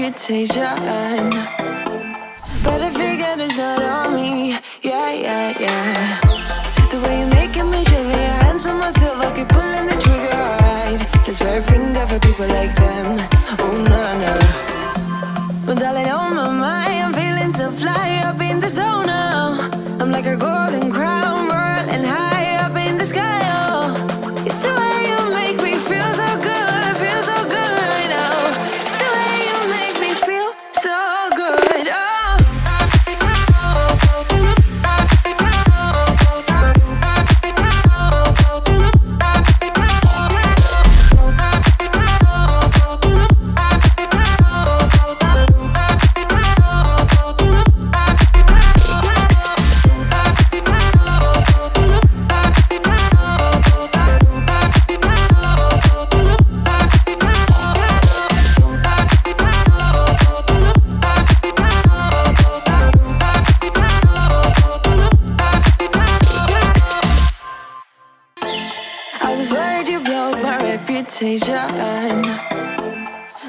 reputation. But I figured it's not on me. Yeah, yeah, yeah. The way you're making me shiver, your hands on myself, I keep pulling the trigger, alright. This red finger for people like them. Oh, no, no. Well, darling, on my mind, I'm feeling so fly up in the zone now. I'm like a golden crown, whirling high up in the sky, oh. It's the way you make me feel so good right now. It's the way you make me feel so good, oh.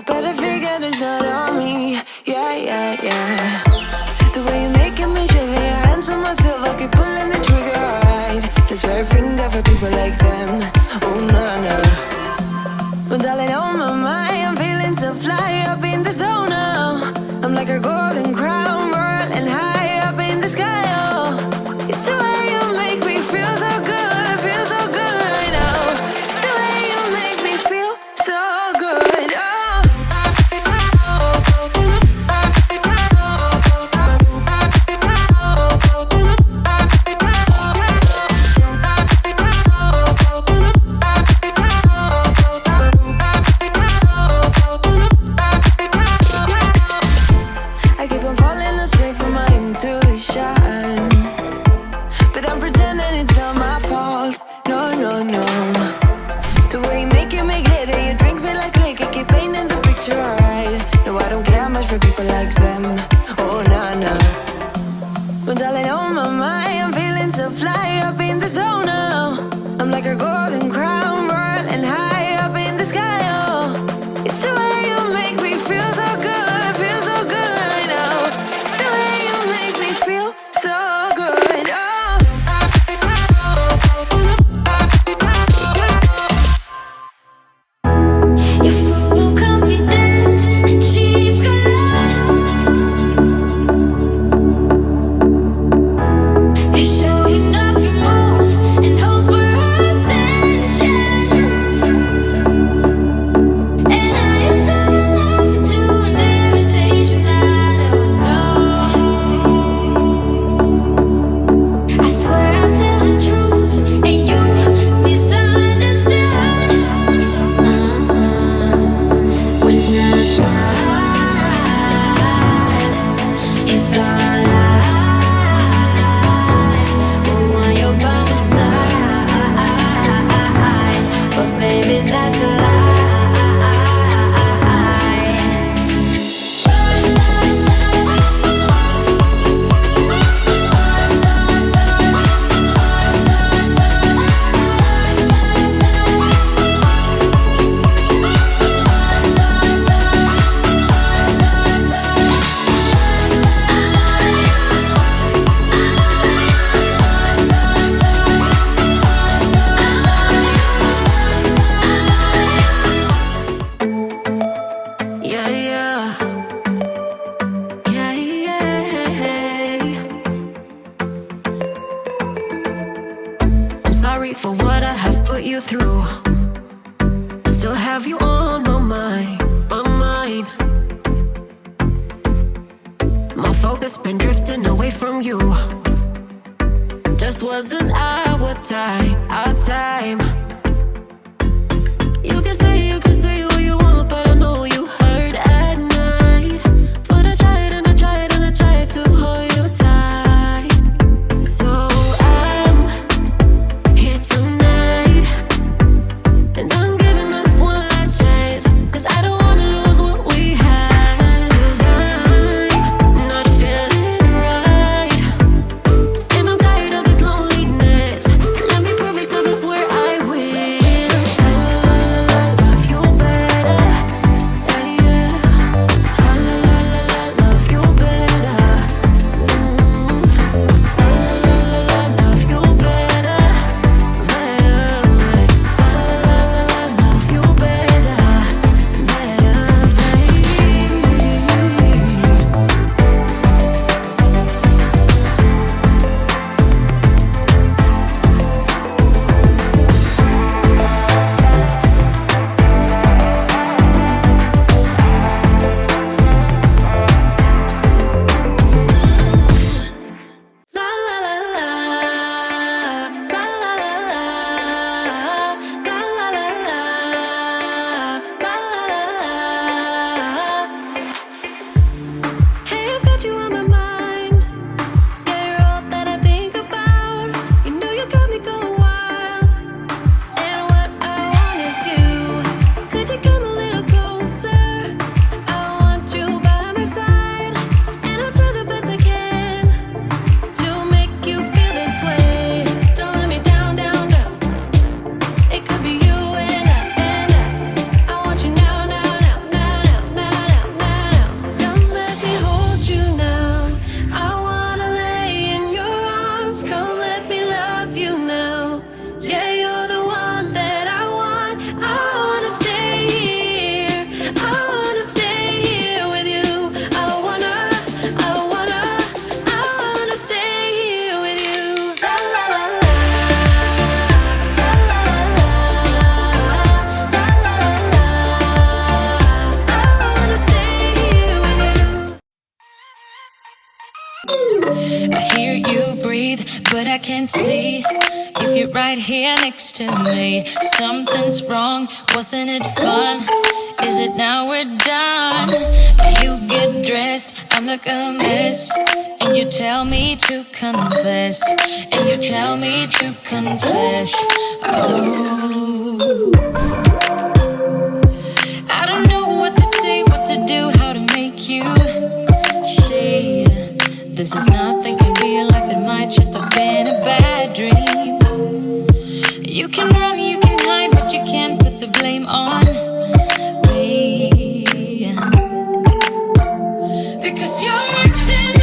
But I figured it's not on me. Yeah, yeah, yeah. The way you're making me shiver, your hands on myself, I keep pulling the trigger, alright. This red finger for people like them. Oh, no, no. Well, darling, on my mind, I'm feeling so fly up in the zone now. I'm like a golden crown, whirling high up in the sky, oh. It's the way you make me feel so good right now. It's the way you make me feel so good, oh. I keep on falling astray from my intuition, but I'm pretending it's not my fault. No, no, no. The way you make it make glitter, you drink me like liquor, keep painting the picture, alright. No, I don't care much for people like them. Oh, nah, nah. Well, darling, on my mind, I'm feeling so fly up in the zone now. I'm like a golden crown, whirling high up in the sky, oh. It's the way you make me feel so good right now. It's the way you make me feel so good, oh. You're full of confidence and cheap color. You're showing off your moves and hope for attention. And now you turn my life into an invitation I don't know. I swear I'll tell the truth and you misunderstood. When I smile, it's all I want you by my side, but baby that's a lie. Yeah, yeah. Yeah, yeah. I'm sorry for what I have put you through. I still have you on my mind, my mind. My focus been drifting away from you. Just wasn't our time, our time. You can say what you want, but I know you hurt at night. But I tried and I tried and I tried to hold you tight. So I'm here tonight, and I'm giving us one last chance, 'cause I don't wanna lose what we had. 'Cause I'm not feeling right, and I'm tired of this loneliness. Let me prove it, 'cause I swear I will. I hear you breathe, but I can't see if you're right here next to me. Something's wrong, wasn't it fun? Is it now we're done? You get dressed, I'm like a mess, and you tell me to confess, and you tell me to confess. Oh, I don't know what to say, what to do, how to make you see. This is not thinking real life, it might just have been a bad dream. You can run, you can hide, but you can't put the blame on me. Because you're acting